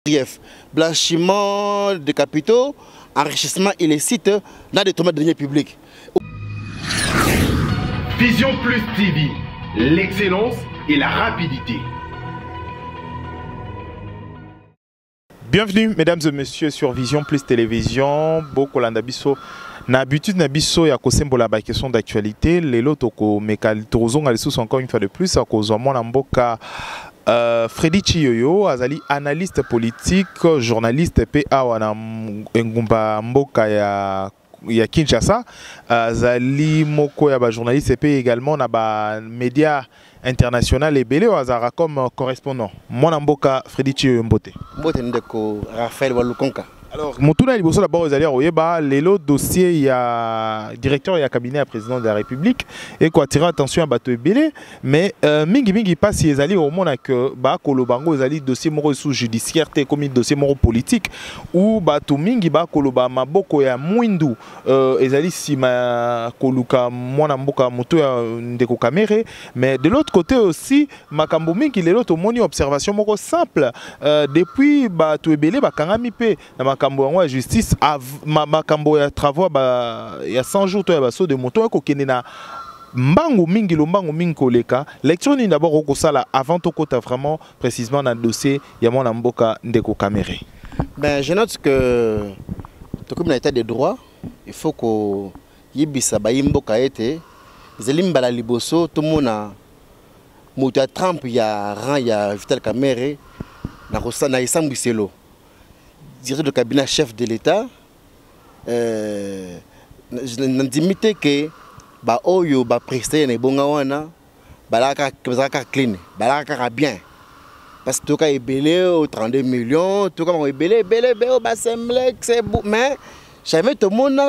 griefs, blanchiment de capitaux, enrichissement illicite dans des tomates de deniers publics. Vision Plus TV, l'excellence et la rapidité. Bienvenue mesdames et messieurs sur Vision Plus Télévision. Beaucoup d'habitude nabiso ya kosembola ba question d'actualité. Lelo toko mekal tozonga lisusu encore une fois de plus à cause mwana mboka Freddy Chiyoyo azali analyste politique, journaliste PA wana ngumba mboka ya Kinshasa, azali moko ya ba journaliste pe également na ba média international et belé azara comme correspondant. Mwana mboka Freddy Chiyoyo mbote. Mbote ndeko Raphaël Walukonka. Alors, Moutuna Liboso d'abord aux alliés Oyeba, le dossier il y a directeur et cabinet à président de la République et quoi attirer attention à bateau belé, mais mingi pas si les alliés au monde que ba kolobango les alliés dossier moro sous judiciaire comme dossier moro politique ou bateau mingi ba koloba maboko ya mwindu les alliés si ma koluka mwana mboka moto ya ndeko kamere, mais de l'autre côté aussi makambo mingi les autres moni observation moro simple depuis bateau belé ba kangami pe makambo ya justice makambo ya travaux ya 100 jours to ya baso de moto ko kenena mbangu mingi lombangu mingi koleka lecture ni d'abord au kosala avant to kota vraiment précisément dans le dossier ya mwana mboka ndeko kamere. Ben je note que comme dans l'état de droit il faut que yibisa ba mboka ete zelimbala liboso to mona moto ya Trump ya rang ya Vital Kamerhe na kosana isambiselo directeur de cabinet chef de l'État, n'adimite que ba oyo ba presté na bonga wana balaka clean, balaka bien. Parce que tout cas est belé au 32 millions, tout cas est belé au bassemble, c'est beau, mais jamais tout le monde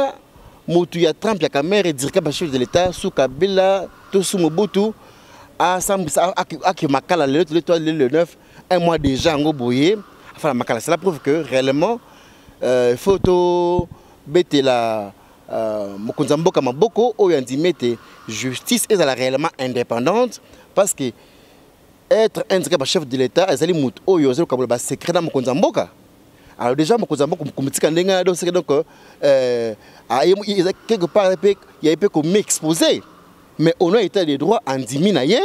mutu ya Trump ya Kamere directeur chef de l'État sous Kabila tout sous Mobutu a sambisa a makala le 9 un mois déjà en boyé. C'est la preuve que réellement il faut bêter la Mokonzamboka Maboko ou mette justice est réellement indépendante parce que être un chef de l'État est allé mout ou yoser comme le secret dans Mokonzamboka. Alors déjà Mokonzamboka comme donc quelque part il y a un peu comme exposé mais on a été des droits en diminaye.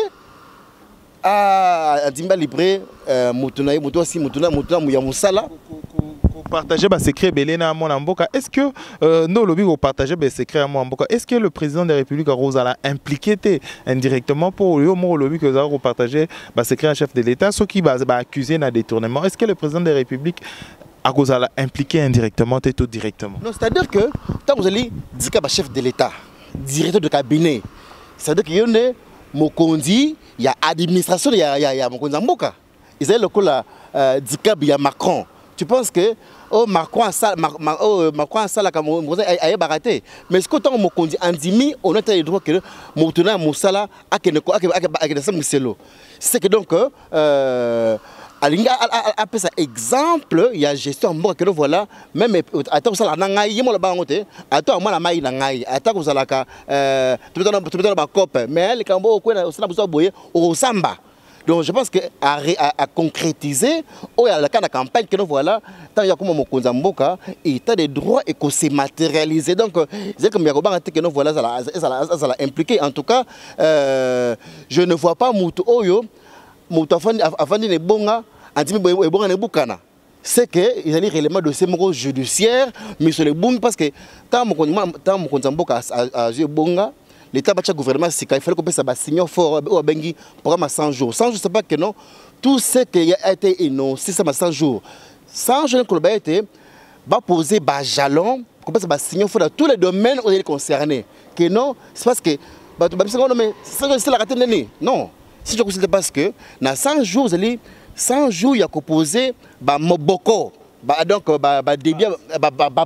Ah, Dimba libre, Moutuna aussi, Moutuna Mouyamusala. Partager les secrets Belena à mboka. Est-ce que nos lobbies vont partager les secrets à mboka? Est-ce que le président de la République a impliqué indirectement pour le lobby que vous avez partagé les secrets à chef de l'État, ceux qui va accuser d'un détournement? Est-ce que le président de la République a impliqué indirectement ou directement? Non, c'est-à-dire que quand vous allez dire que chef de l'État, directeur de cabinet, c'est-à-dire qu'il y a Mokondi, il y a administration, il y a Mokonzamboka. Ils ont le coup là, Dikab, il y a Macron. Tu penses que Macron a ça, Macron a ça là comme vous avez baraté. Mais ce que tant Mokondi Andimi, on a les droits que Moutuna Moussala a que c'est que donc Alinga a ça exemple, il y a gestion en que voilà, même attends ça la nangai, il y a mon bangote, attends moi la maille nangai, attends ça la ka, tu peux dans cop, mais les cambo quoi, ça n'a pas boyer au samba. Donc je pense que à concrétiser, il y a la campagne que nous voilà, tant il y a comme Mokonzamboka, il y a des droits et qu'on s'est matérialisé. Donc c'est comme il y a que nous voilà, ça l'a impliqué. En tout cas, je ne vois pas Moutou Oyo. C'est que il y a des éléments de ces mots judiciaires, mais sur les bons parce que tant Mokonzamboka a joué bonga, l'État du gouvernement c'est qu'il fallait qu'on puisse signer fort au Bengi programme 100 jours. 100 jours c'est pas que non, tout ce qui a été énoncé ça 100 jours. 100 jours qu'on a été va poser bas jalon, qu'on puisse signer fort dans tous les domaines où il est concerné. Que non, c'est parce que c'est la raté non. Si je considère parce que dans 100 jours, 100 jours, il y a composé Moboko, donc débit,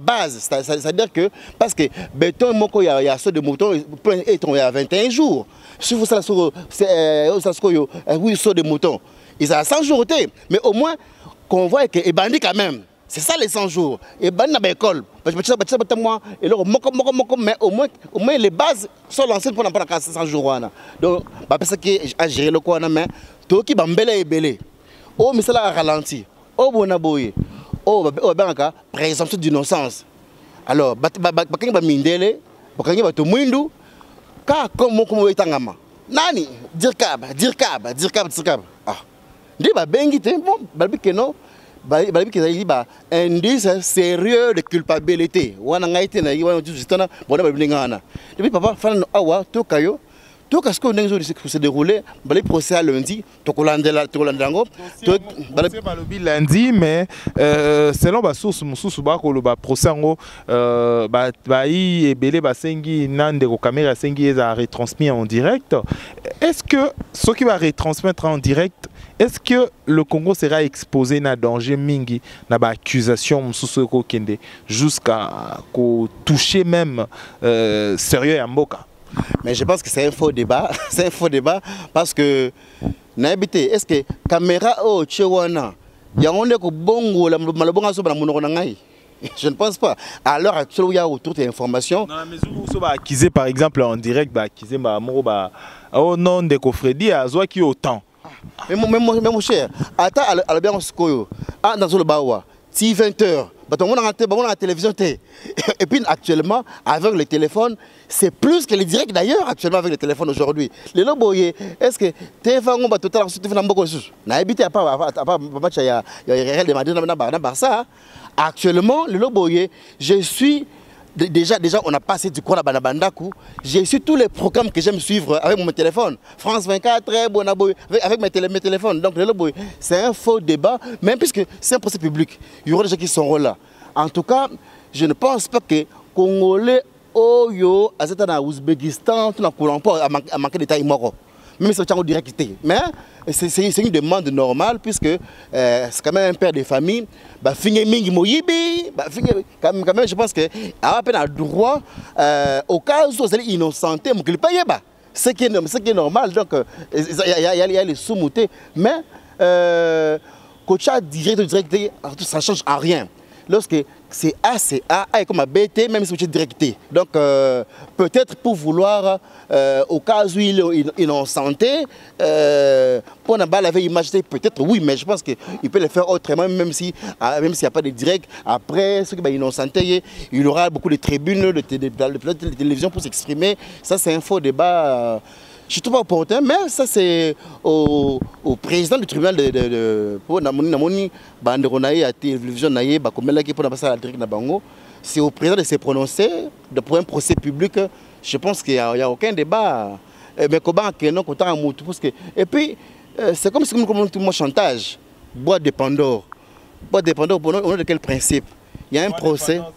base. C'est-à-dire que parce que béton, il y a ceux de mouton, il y a 21 jours. Si vous savez, oui, ceux de mouton, ils ont 100 jours, mais au moins qu'on voit que les bandits quand même. C'est ça les 100 jours. Et ben dans l'école, mais au moins les bases sont lancées pour n'importe quel 100 jours. Donc, parce que à gérer le quoi mais tout qui bambele et belé. Oh mais ça a ralenti. au bonaboye au banga présomption d'innocence alors bakangi ba mindele bakangi ba to mwindu ka comme etangama nani dirkab ah ndi ba bengi te bon balbi que non balbi que il ba indice sérieux de culpabilité wana ngaite na wana justement bona balbi ngana depuis papa fana awa to kayo tout ce qu'on a se déroulé, le procès à lundi, tout le lundi, mais selon la source, le procès est retransmis en direct. Est-ce que ce qui va retransmettre en direct, est-ce que le Congo sera exposé à danger mingi, à accusation jusqu'à toucher même sérieux à Mboka? Mais je pense que c'est un faux débat. C'est un faux débat parce que est-ce que caméra oh tchewana yangonde ko bongo la malabonga so ba monoko ngai. Je ne pense pas. À l'heure actuelle où il y a autour des informations. Dans la mesure où ça va accuser par exemple en direct ba accuser ba moro ba au nom de Kofredi azwa qui autant. Mais mon cher, attends à bien skoyo. Ah dans le bawa. Si 20h on a la télévision. Et puis actuellement, avec le téléphone, c'est plus que les directs d'ailleurs, actuellement avec le téléphone aujourd'hui. Les loboyés, est-ce que téléphone va totalement beaucoup de choses? N'a habité à part match il y a réel de Madrid dans Barça. Actuellement, les loboyés, je suis déjà on a passé du cours à Banabandaku. J'ai su tous les programmes que j'aime suivre avec mon téléphone. France 24, Bonaboy, avec mes téléphones. Donc, c'est un faux débat, même puisque c'est un procès public. Il y aura des gens qui seront là. En tout cas, je ne pense pas que Congolais, Oyo, à Ouzbékistan, tout n'a pas à manquer de taille mort. Même si c'est en direct. Mais c'est une demande normale puisque c'est quand même un père de famille. Quand même, je pense qu'il a un droit au cas où vous êtes innocenté, ce qui est normal. Donc, il y a les sous-moutés. Mais, coach direct, ça ne change en rien. Lorsque c'est A, c'est A, A est comme un BT, même si c'est directé. Donc, peut-être pour vouloir, au cas où il est innocenté, pour ne pas l'avait imaginé, peut-être oui, mais je pense qu'il peut le faire autrement, même s'il n'y a pas de direct. Après, ce qui est innocenté, il y aura beaucoup de tribunes, de télévision pour s'exprimer. Ça, c'est un faux débat. Je ne suis pas opportun, mais ça c'est au président du tribunal c'est au président de se prononcer pour un procès public. Je pense qu'il n'y a aucun débat. Mais comment et puis, c'est comme si on chantage. Boîte de Pandore. Boîte de Pandore, au nom de quel principe? Il y a un procès. Moi,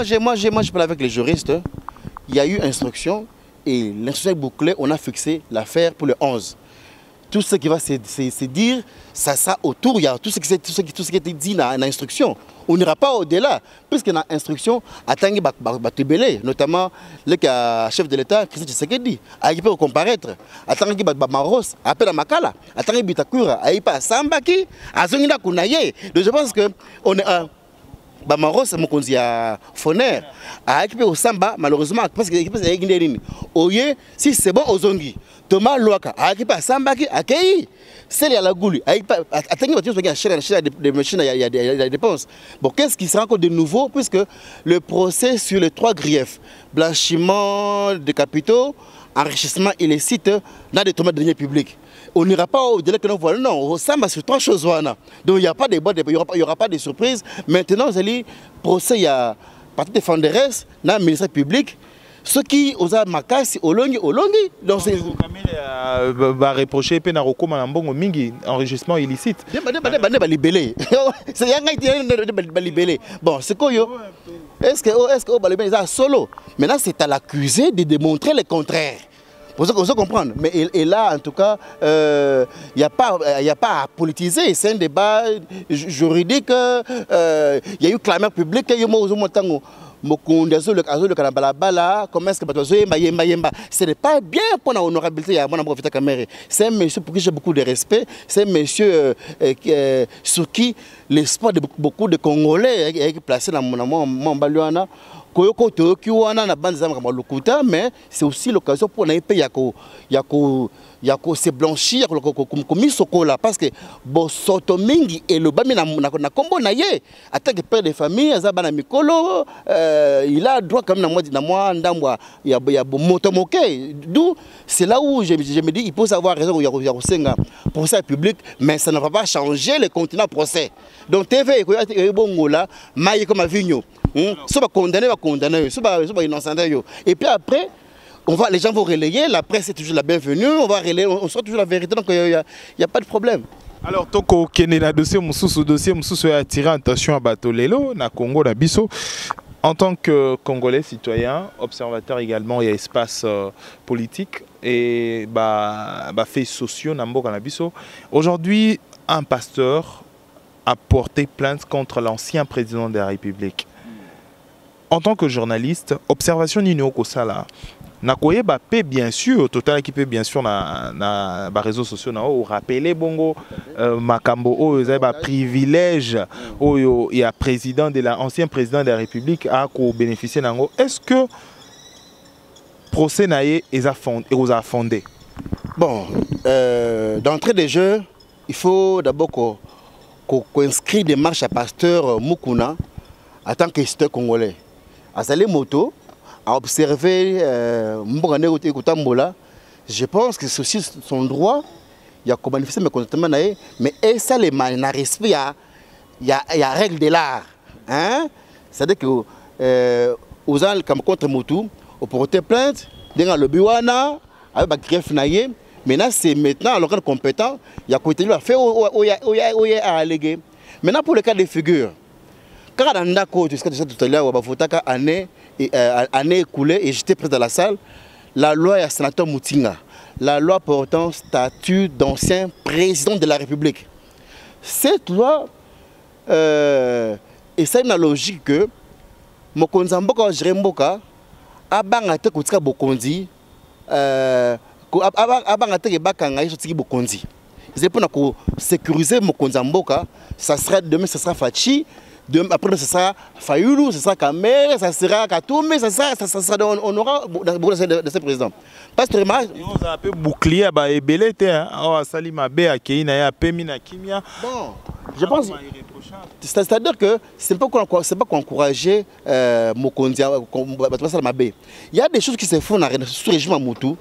je parle avec les juristes. Il y a eu instruction et l'instruction est bouclée. On a fixé l'affaire pour le 11. Tout ce qui va se dire, ça sera autour. Il y a tout ce qui a été dit dans l'instruction. On n'ira pas au-delà, puisque dans l'instruction, notamment le chef de l'État, Christian Tshisekedi, il peut comparaître. Attendez Maros, appelle à Makala, attendez Bitakura, il peut à Sambaki, à Zongina Kunaye. Donc je pense que on est un. Bamaros, Mokonzi à Foner, à équiper au Samba, malheureusement, parce que l'équipe est guinéenne. Oye, si c'est bon aux Zongi, Thomas Loaka, à équiper à Sambaki, à Kei, c'est la Gouli, à atteindre des machines, il y a des dépenses. Bon, qu'est-ce qui sera encore de nouveau, puisque le procès sur les 3 griefs, blanchiment de capitaux, enrichissement illicite, dans des tomates de deniers publics. On n'ira pas au-delà que nous voyons. Non, on ressemble sur 3 choses. Donc il n'y a pas de il y aura pas de surprise. Maintenant, vous allez procès, il y a partie des Fonderes, dans le ministère public. Ceux qui ont Makasi, Olongi. Donc c'est. Va reprocher Penaroko Manambongo Mingi, enregistrement illicite. C'est libellé. Bon, c'est quoi yo? Est-ce que solo? Maintenant, c'est à l'accusé de démontrer le contraire. Vous comprenez? Mais et là, en tout cas, il n'y a pas à politiser. C'est un débat juridique. Il y a eu clameur publique. Ce n'est pas bien pour l'honorabilité. C'est un monsieur pour qui j'ai beaucoup de respect. C'est un monsieur sur qui l'espoir de beaucoup de Congolais est placé dans mon baluana. koyoko toyoki wana na bande za makambo lokuta, mais c'est aussi l'occasion pour na pe ya ko se blanchir comme sokola, parce que bo soto mingi et le bami na kombo na ye en tant que père de famille azaba na mikolo, il a droit quand même na moi ndambwa ya moto moké. D'où c'est là où je me dis il faut avoir raison ya kosenga procès public, mais ça ne va pas changer le continent procès. Donc TV ko bongola maille comme avignon. Soit condamné, soit innocent. Et puis après, les gens vont relayer, la presse est toujours la bienvenue, on va relayer, on sera toujours la vérité, donc il n'y a pas de problème. Alors, toko kene na dossier mususu a attiré attention à Batolelo, na Congo, na Bisso. En tant que Congolais citoyen, observateur également, il y a espace politique et faits sociaux, na mboka na Bisso. Aujourd'hui, un pasteur a porté plainte contre l'ancien président de la République. En tant que journaliste, observation Nino Kosala, nakoye ba pe bien sûr, total qui peut bien sûr na réseaux sociaux na o rappeler bongo makambo o ba privilège o ya président de ancien président de la République a ko bénéficier nango. Est-ce que procès naé a fondé? Bon, d'entrée des jeux, il faut d'abord qu'on inscrit des marches à pasteur Mukuna en tant qu'histoire congolais. À Salé Moto, à observer je pense que c'est aussi son droit. Il y a comme manifester mes contentements, mais ça les mal n'a respect, il y a règle de l'art. Hein? C'est-à-dire que aux gens comme contre Moto, on porter plainte, dans le biwana, avec la greffe naïe. Maintenant c'est maintenant l'organe compétent, il y a côté lui a fait à alléguer. Maintenant pour le cas de figure. Quand on a tout à l'heure, année écoulée et j'étais près de la salle, la loi est sénateur Moutinga, la loi portant statut d'ancien président de la République. Cette loi essaie une logique que Mokonzamboka Jiremboka a bangate kutika bokonzi abangate bakanga isotiki bokonzi. C'est pour sécuriser Mokonzamboka, ça sera demain ça sera Fachi. Après, ce sera Fayoulou, ce sera Kamel, ça sera Katoumé, ça sera on aura beaucoup de ces présidents. Parce que on a un peu bouclier à Ebelete, à Salima B, à Keina, à Pemina, Kimia. Bon, je pense. C'est-à-dire que ce n'est pas qu'encourager Mokonzi, il y a des choses qui se font dans ce régime à Moutou.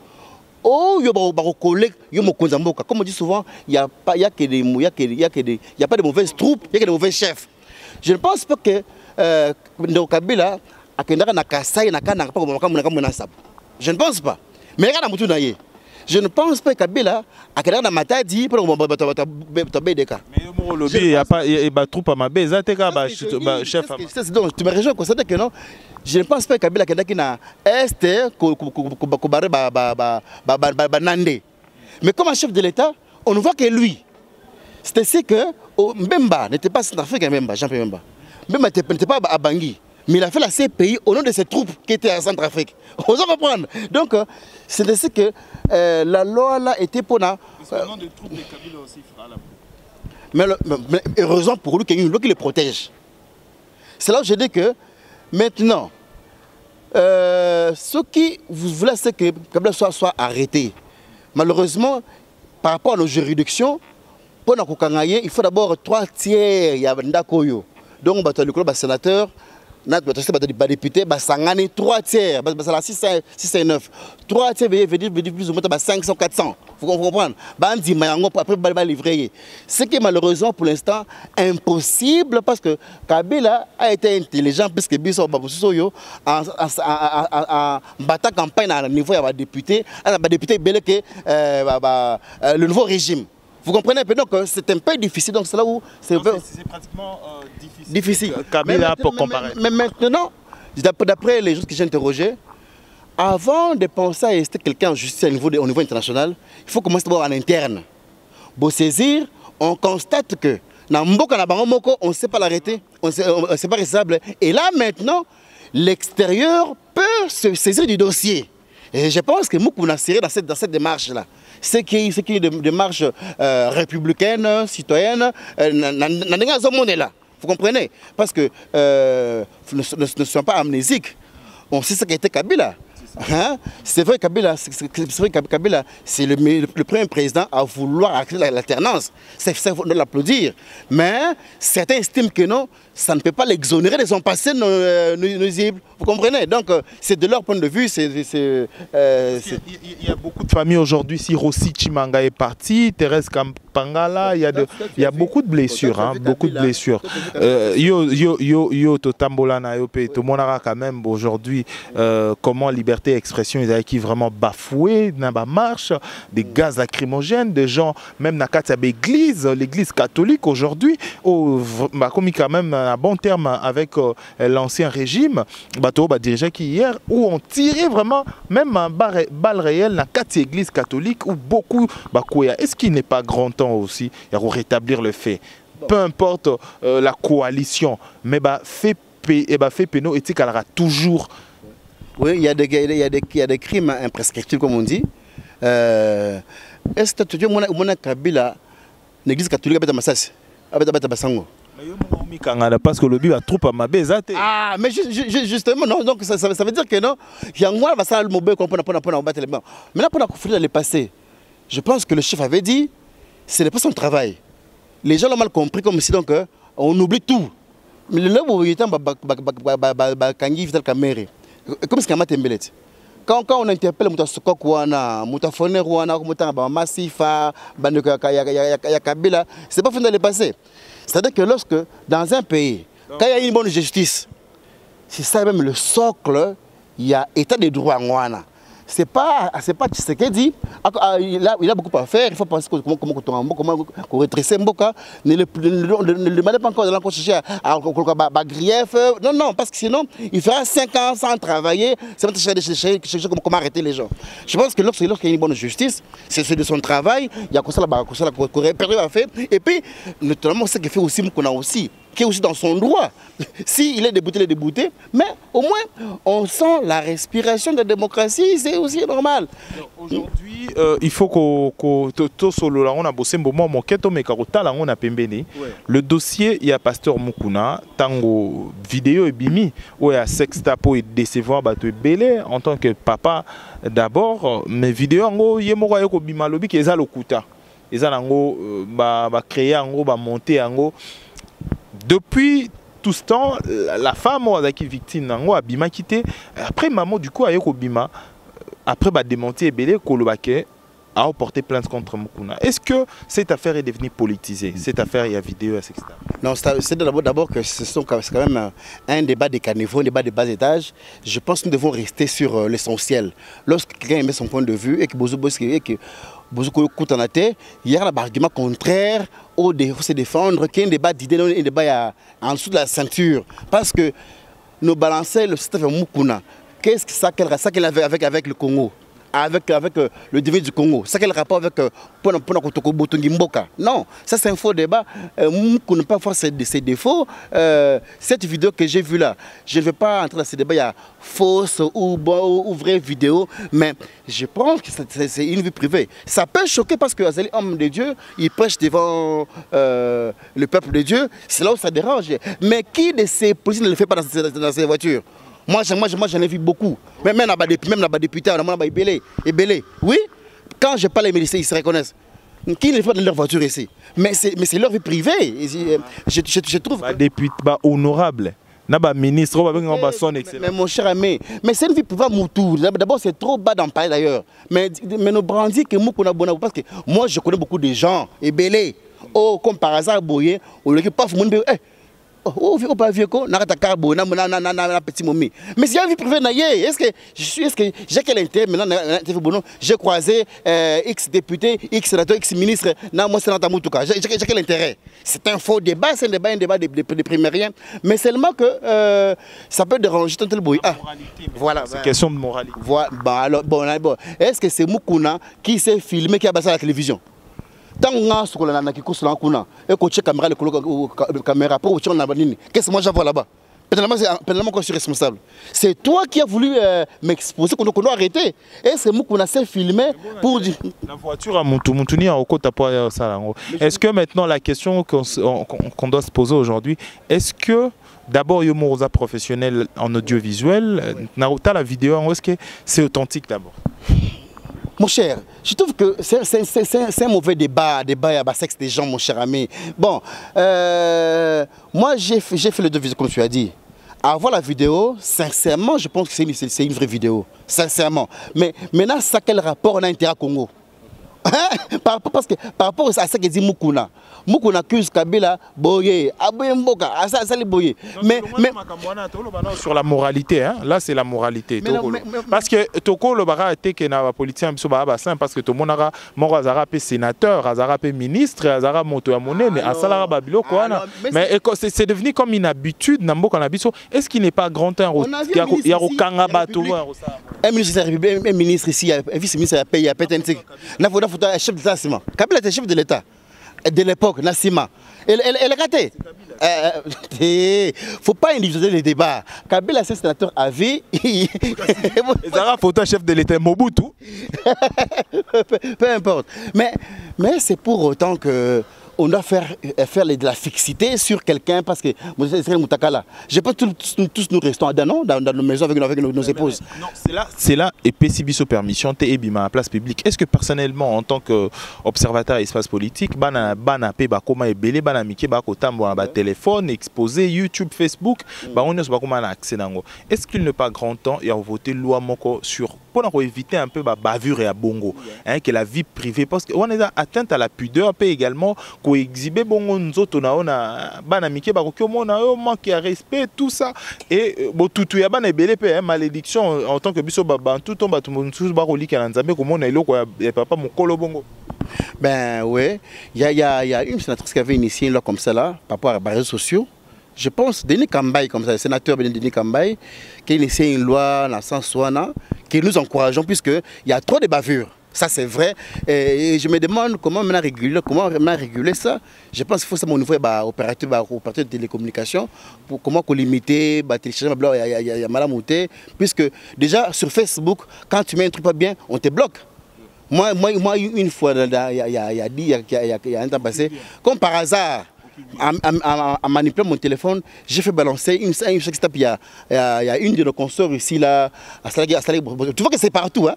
Oh, il y a comme on dit souvent, il n'y a pas de mauvaises troupes, il y a que des mauvais chefs. Je ne pense pas que Kabila a na Kasai na kana pas je ne pense pas. Mais regarde Moutou Naye. Je ne pense pas que Kabila a na Matadi pour BDK. Mais au lobby il y a pas il troupe à ma baie, ça chef. Donc tu me rejoins quoi, c'est que non. Je ne pense pas que Kabila a na est Kobare Nande. Mais comme un chef de l'État, on ne voit que lui. C'est ainsi que Mbemba n'était pas centrafricain, Jean-Pierre Mbemba. Mbemba n'était pas à Bangui, mais il a fait la CPI au nom de ses troupes qui étaient à Centrafrique. On va comprendre. Donc, c'est ainsi que la loi là était pour... Parce que le nom de troupes de Kabila aussi fera la... Mais heureusement pour lui qu'il y a une loi qui les protège. C'est là où je dis que maintenant, ce qui vous voulez, c'est que Kabila soit arrêté. Malheureusement, par rapport à nos juridictions, pour il faut d'abord 3 tiers. Il y a Ndakoyo. Donc, le sénateur, les députés, 3 tiers. 6 et 9. 3 tiers veut dire plus ou moins 500, 400. Vous comprenez? Après, livrer. Ce qui est malheureusement pour l'instant impossible parce que Kabila a été intelligent puisque Bisso en battant campagne à niveau de député, le nouveau régime. Vous comprenez? Donc c'est un peu difficile. Donc c'est là où c'est pratiquement difficile. Kabila pour comparer. Mais maintenant, d'après les gens que j'ai interrogés, avant de penser à rester quelqu'un en justice au niveau international, il faut commencer d'abord en interne. Pour saisir, on constate que dans Mboka na bango moko, on ne sait pas l'arrêter, on ne sait pas responsable. Et là maintenant, l'extérieur peut se saisir du dossier. Et je pense que Moukouna serait dans cette démarche-là. Ce qui est une démarche républicaine, citoyenne, là. Vous comprenez? Parce que nous ne sommes pas amnésiques. on sait ce qu'a été Kabila. Hein? C'est vrai que Kabila, c'est le premier président à vouloir accepter l'alternance. C'est ça, il faut l'applaudir. Mais certains estiment que non, ça ne peut pas l'exonérer de son passé nuisible. Vous comprenez? Donc, c'est de leur point de vue. Il y a beaucoup de familles aujourd'hui. Si Rossi Chimanga est parti, Thérèse Kampangala, il y a beaucoup de blessures. Hein, beaucoup de blessures. Yo Totambola na yo pe, tout le monde a quand même aujourd'hui comment liberté d'expression ils qui vraiment bafoué dans la marche, des gaz lacrymogènes, des gens même dans l'église catholique aujourd'hui, comme quand même à bon terme avec l'ancien régime, dirigeant qui hier où on tirait vraiment même un balle réelle dans quatre églises catholiques où beaucoup est-ce qu'il n'est pas grand temps aussi de rétablir le fait? Peu importe la coalition, mais fait pénal éthique elle aura toujours. Oui, il y a des crimes imprescriptibles comme on dit. Est-ce que tu dis que Kabila l'église catholique a Massas a Basango? Parce que le but a trop à ma baise. Ah, mais justement, non, donc ça veut dire que non, il y a un va ça le mauvais qu'on peut battre les mains. Maintenant, pour la conflit les passés, je pense que le chef avait dit ce n'est pas son travail. Les gens l'ont mal compris comme si donc on oublie tout. Mais le où il était Kangi Vital Kamere. Comme ce qu'il y a Matembelet. Quand on interpelle Moutasokok Wana, Moutafoner Wana, Moutamba Massifa, Kabila, c'est pas fini de les passer. C'est-à-dire que lorsque, dans un pays, quand il y a une bonne justice, c'est ça même le socle, il y a état de droit en Wana. C'est pas ce qu'il dit. Il a beaucoup à faire. Il faut penser comment redresser Mboka. Ne le demandez pas encore de l'encore chercher à grief. Non, parce que sinon, il fera 5 ans sans travailler. C'est pas chercher comment arrêter les gens. Je pense que lorsqu'il y a une bonne justice, c'est de son travail. Il y a comme ça la faire. Et puis, naturellement, ce qu'il fait aussi, Moukouna aussi, qui est aussi dans son droit. S'il est débouté, il est débouté. Mais au moins, on sent la respiration de la démocratie, c'est aussi normal. Aujourd'hui, il faut on a bossé on a pembeni. Le dossier, il y a Pasteur Moukouna, tango vidéo et bimi, où il y a sextapo et décevoir bateau belé en tant que papa d'abord, mais vidéo, il y a un bimalobi qui est à l'okuta. Ils ont créé, monté, depuis tout ce temps, la femme qui est victime a bima quitté. Après maman du coup a bima après démenti et belé Kolobake a porté plainte contre Moukouna. Est-ce que cette affaire est devenue politisée? Cette affaire il y a vidéo à etc. Non, c'est d'abord que c'est quand même un débat des caniveaux, un débat de bas étage. Je pense que nous devons rester sur l'essentiel. Lorsque quelqu'un met son point de vue et que Bozo écoute en tête, il y a un argument contraire au se défendre, qu'il y a un débat d'idées, un débat en dessous de la ceinture. Parce que nous balançons le système Moukouna. Qu'est-ce que ça qu'elle avait avec le Congo? Avec le devin du Congo. Ça quel rapport avec Mboka? Non, ça c'est un faux débat. Moukouna pas voir ses défauts. Cette vidéo que j'ai vue là, je ne vais pas entrer dans ce débat, il y a fausse ou vraie vidéo, mais je pense que c'est une vie privée. Ça peut choquer parce que les hommes de Dieu, ils prêchent devant le peuple de Dieu, c'est là où ça dérange. Mais qui de ces policiers ne le fait pas dans ces voitures? Moi j'en ai vu beaucoup. Même là-bas députés, on a Ebélé. Oui, quand je parle les militaires, ils se reconnaissent. Qui ne fait pas dans leur voiture ici? Mais c'est leur vie privée. Je trouve. Député honorable. Ministre, mais mon cher ami, mais c'est une vie privée Moutou. D'abord, c'est trop bas d'en parler d'ailleurs. Mais nous brandit que Moukouna Bonabou, parce que moi je connais beaucoup de gens, Ebélé. Oh, comme par hasard, Boye, on le dit pas, oh, pas vieux ko, n'a petit mommy. Mais c'est une vie privée naïe. Est-ce que j'ai quel intérêt maintenant? J'ai croisé X député, X sénateur, X ministre. Non, moi c'est dans ta moutouka. J'ai quel intérêt? C'est un faux débat, c'est un débat de primérien. Mais seulement que ça peut déranger tant le bruit. Ah, voilà. C'est question de moralité. Voilà. Alors, bon. Est-ce que c'est Moukouna qui s'est filmé, qui a passé à la télévision? Tant que on a qui course là, et qu'on check caméra, caméra pour on a qu'est-ce que moi j'envoie là-bas? pénalement quoi, je suis responsable. C'est toi qui as voulu m'exposer, qu'on doit arrêter. Et c'est moi qu'on a fait filmer pour dire. La voiture à Moutouni en côte à ça. Est-ce que maintenant la question qu'on doit se poser aujourd'hui, est-ce que d'abord il y a un professionnel en audiovisuel, la vidéo, est-ce que c'est authentique d'abord? Mon cher, je trouve que c'est un mauvais débat à sexe des gens, mon cher ami. Bon, moi j'ai fait le devis, comme tu as dit. Avoir la vidéo, sincèrement, je pense que c'est une vraie vidéo. Sincèrement. Mais maintenant, ça quel rapport on a intérêt à Congo? Parce que par rapport à ce que dit Moukouna accuse Kabila boye aboye mboka ça les boye mais sur la moralité hein? Là c'est la moralité parce que toko le bara était que na politicien biso ba bassin parce que tout monde a moko azara pe sénateur azara pe ministre azara moto ya monene asala ba biloko wana mais c'est devenu comme une habitude na mboka na biso. Est-ce qu'il n'est pas grand temps ya rokanga bato un ministre ici un vice-ministre pays à Petentik na chef de l'État. Kabila était chef de l'État de l'époque, Nassima. Elle est ratée. Il ne faut pas individualiser les débats. Kabila, c'est un sénateur à vie. Zara Fota, chef de l'État, Mobutu. Peu importe. Mais c'est pour autant que on doit faire de la fixité sur quelqu'un parce que je pense tous nous restons dans nos maisons avec nos épouses. Non, c'est là et PCB permission à la place publique. Est-ce que personnellement en tant qu'observateur espace politique, bana pe ba koma ebele bana miki ba kotambo ba téléphone exposé YouTube Facebook ba on est pas comment accès nango. Est-ce qu'il n'est pas grand temps et voter loi moko sur pour éviter un peu la bavure et à bongo hein, que la vie privée parce qu'on est atteinte à la pudeur peut également exhiber bongo nzoto na ona bana mike ba ko mona yo manque à respect tout ça et bon tout ya bana ebele pe malédiction en tant que biso ba tout tomba tout monde tous ba rolika na nzambe ko mona eloko ya papa mokolo bongo. Ben ouais, il y a une sénatrice qui avait initié une loi comme ça là par rapport aux réseaux sociaux. Je pense Denis Kambaye comme ça, le sénateur Denis Kambaye qui a initié une loi dans le sens que nous encourageons puisqu'il y a trop de bavures. Ça c'est vrai. Et je me demande comment on a régulé ça. Je pense qu'il faut ça au niveau opérateur de télécommunication pour comment limiter téléchargement il y a mal à monter puisque déjà sur Facebook quand tu mets un truc pas bien on te bloque. Moi une fois il y a un temps passé comme par hasard en manipulant mon téléphone, j'ai fait balancer une il y a une de nos consoeurs ici là. Tu vois que c'est partout. Hein?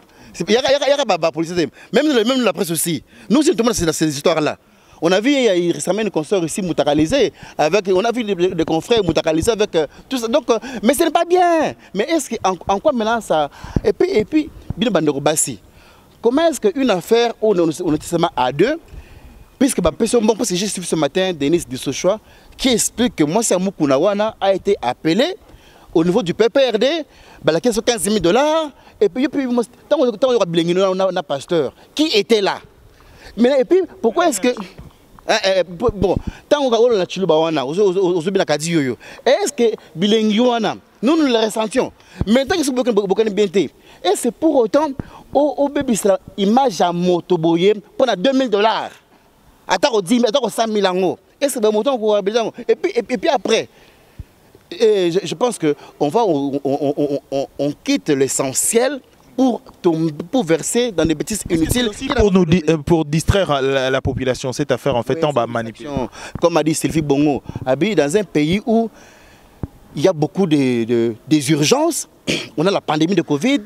Il y a pas policier. Même la presse aussi. Nous aussi, tout le monde c'est dans ces histoires-là. On a vu récemment une consoeur ici moutakalisée. On a vu des confrères moutakalisés avec tout ça. Donc, mais ce n'est pas bien. Mais est-ce que en quoi maintenant ça. Et puis, bien Bandero Bassi. Comment est-ce qu'une affaire où on est seulement à deux? Puisque parce que j'ai suivi ce matin Denis Dussochoa qui explique que Moïse Moukouna a été appelé au niveau du PPRD, la question de 15 000 $. Et puis, tant on a pasteur qui était là. Mais et puis, pourquoi est-ce que. Bon, tant on a est-ce que Bilengiwana, nous le ressentions. Maintenant, il faut beaucoup de bien. Et c'est pour autant, au bébé, image à motoboye pendant 2 000 $. Attends 10 000, attends 100 000 €. Et c'est un montant pour besoin. Et puis après, je pense qu'on quitte l'essentiel pour verser dans des bêtises inutiles. Pour distraire la population, cette affaire en fait, on va manipuler. Comme a dit Sylvie Bongo, dans un pays où il y a beaucoup des urgences. On a la pandémie de Covid,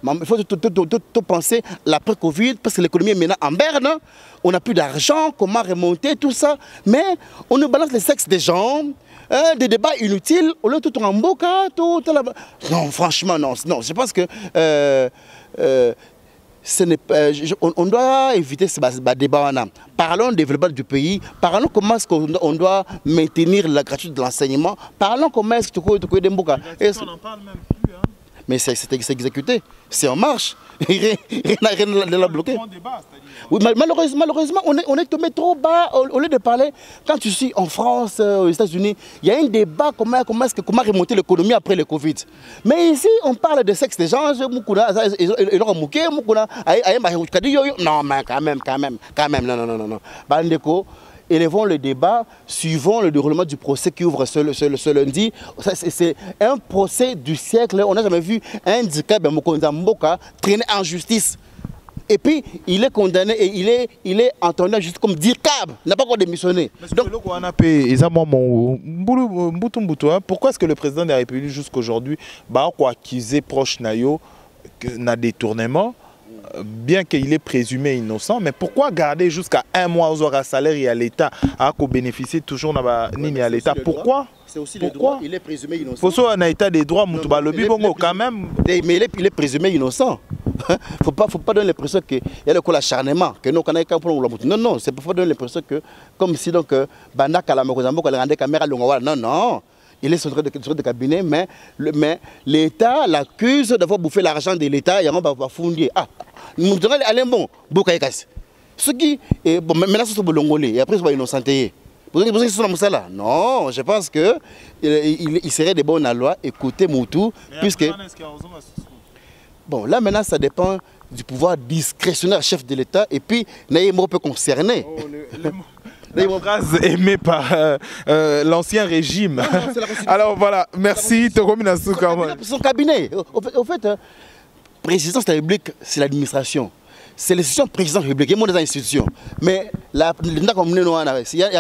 il faut tout penser l'après-Covid, parce que l'économie est maintenant en berne, on n'a plus d'argent, comment remonter, tout ça. Mais on nous balance les sexes des gens, des débats inutiles, on le tout en boca, tout là-bas. Non, franchement, non. Je pense que on doit éviter ce débat. Parlons du développement du pays, parlons comment est-ce qu'on doit maintenir la gratuité de l'enseignement, parlons comment est-ce que tu des mboka. On n'en parle même plus. Hein. Mais c'est exécuté, c'est en marche, rien ne l'a bloqué. Oui, malheureusement, on est tombé trop bas au lieu de parler. Quand tu suis en France, aux États-Unis, il y a un débat comment remonter l'économie après le Covid. Mais ici, on parle de sexe des gens, non, mais quand même, non. Bandeko, élevons le débat, suivons le déroulement du procès qui ouvre ce lundi. C'est un procès du siècle. On n'a jamais vu un handicap Mboka traîner en justice. Et puis, il est condamné et il est entendu juste comme DIRCAB. Il n'a pas encore démissionné. Donc, pourquoi est-ce que le président de la République jusqu'aujourd'hui a accusé proche Nayo d'un détournement, bien qu'il est présumé innocent, mais pourquoi garder jusqu'à un mois aux heures à salaire et à l'État à bénéficier toujours à l'État? Pourquoi? C'est aussi le droit. Il est présumé innocent. Faut soit un état des droits, quand même. Mais il est présumé innocent. Faut pas donner l'impression qu'il y a le coup l'acharnement, que nous connaissons qu'un problème. Non, non, c'est pas donner l'impression que, comme si donc, Bandak à la Mokozambo, qu'on a rendu caméra longue. Non, non. Il est sur de cabinet, mais l'État l'accuse d'avoir bouffé l'argent de l'État et on va fonder. Ah, nous devons aller bon, Boukaïkas. Ce qui est bon, maintenant c'est Bolongolais et après c'est innocenté. Vous avez besoin de ce ça là? Non, je pense que il serait de bonne loi écouter Moutou, puisque. Bon, là maintenant ça dépend du pouvoir discrétionnaire chef de l'État et puis Naïmo peut concerner. La phrase aimée par l'ancien régime. Alors voilà, merci. Son cabinet. Au fait, présidence de la République, c'est l'administration. C'est l'institution présidence de la République, il y a des institutions. Mais il y a un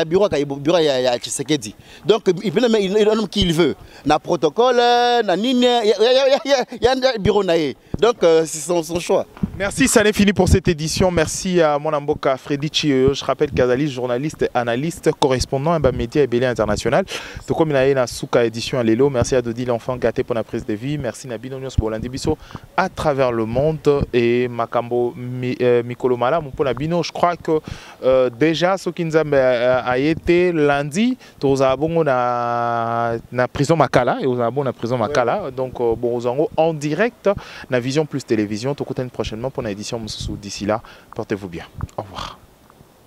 bureau, il y a Tshisekedi. Donc il peut nommer qui il veut. Il y a un protocole, il y a un bureau. Donc c'est son choix. Merci, ça n'est fini pour cette édition. Merci à mon amboka Freddy Chioyo. Je rappelle qu'Azali, journaliste, analyste, correspondant à Média et Belé International. Donc comme il y a une souka édition à Lelo. Merci à Dodi l'enfant gâté pour la prise de vie. Merci Nabino Nyos pour l'Andibiso à travers le monde. Et Makambo Mikolo Mala, mon pona Bino. Je crois que déjà ce qui nous a été lundi, nous avons na prison Makala et nous avons na prison Makala. Donc bon, en direct, na Vision Plus Télévision. Tout prochainement pour une édition. D'ici là, portez-vous bien. Au revoir.